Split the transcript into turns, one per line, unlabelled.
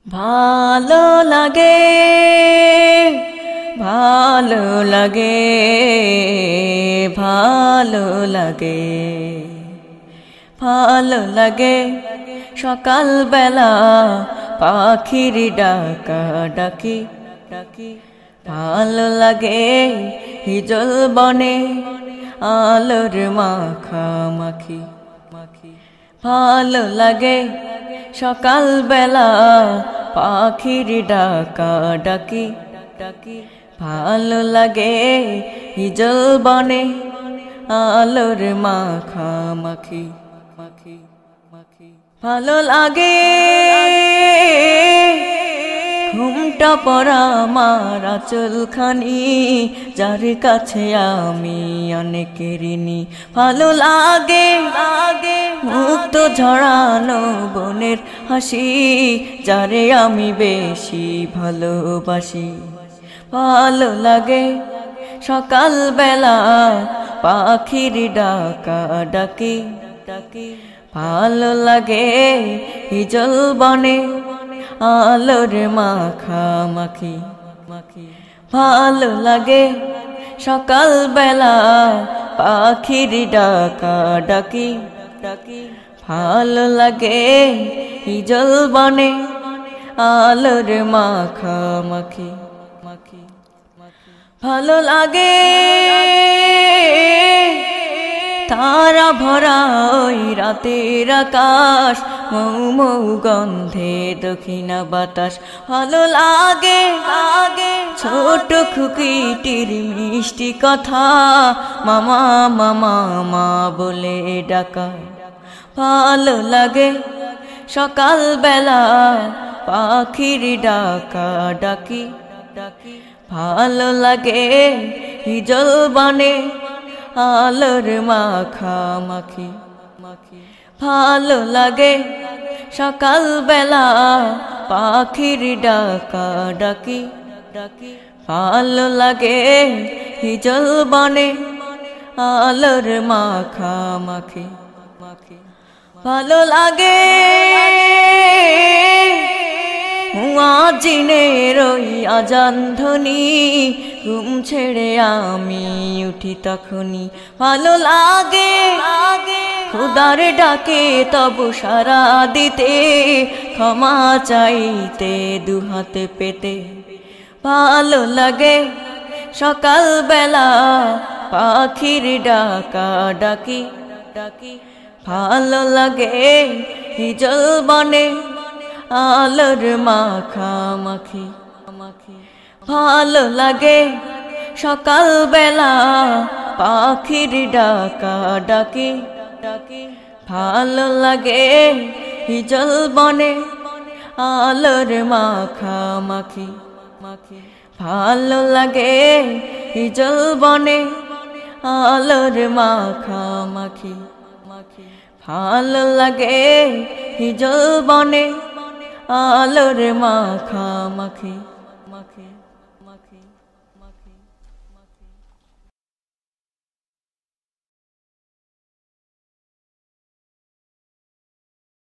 ভালো লাগে, ভালো লাগে, ভালো লাগে, ভালো লাগে সকাল বেলা পাখির ডাকা ডাকি ডাকি। ভালো লাগে হিজল বনে আলোর মাখামাখি মাখি। ভালো লাগে সকাল বেলা পাখির ডাকা ডাকি ডাকি। ভালো লাগে হিজল বনে আলোর মাখামাখি মাখি মাখি। ভালো লাগে ঘুমটা পড়া আমার আঁচলখানি, যার কাছে আমি অনেক ঋণী। ভালো লাগে লাগে মুক্ত ঝরানো বনের হাসি, যারে আমি বেশি ভালোবাসি। ভালো লাগে সকাল বেলা পাখির ডাকা ডাকি ডাকি। ভালো লাগে হিজল বনে আলোর মাখামাখি মাখি। ভালো লাগে সকাল বেলা পাখির ডাকা ডাকি ডাকি। ভালো লাগে হিজল বনে আলোর মাখামাখি মাখি মাখি। ভালো লাগে তারা ভরা ওই রাতের আকাশ, মৌ মৌ গন্ধে দক্ষিণা বাতাস। ভালো লাগে লাগে ছোট খুকিটির মিষ্টি কথা, মামা মামা মা বলে ডাকা। ভালো লাগে সকাল বেলা পাখির ডাকা ডাকি ডাকি। ভালো লাগে হিজল বনে আলোর মাখামাখি মাখি। ভালো লাগে সকাল বেলা পাখির ডাকা ডাকি ডাকি। ভালো লাগে হিজল বনে আলোর মাখামাখি মাখি। ভালো লাগে মুয়াজ্জিনের ওই আজান ধ্বনি, ঘুম ছেড়ে আমি উঠি তখনই। ভালো লাগে লাগে খোদার ডাকে তব সারা দিতে, ক্ষমা চাইতে দুহাতে পেতে। ভালো লাগে সকাল বেলা পাখির ডাকা ডাকি ডাকি। ভালো লাগে হিজল বনে আলোর মাখামাখি মাখি। ভালো লাগে সকাল বেলা পাখির ডাকা ডাকি ডাকি। ভালো লাগে হিজল বনে আলোর মাখামাখি মাখি। ভালো লাগে হিজল বনে আলোর মাখামাখি মাখি। ভালো লাগে হিজল বনে আলোর মাখামাখি মাখি।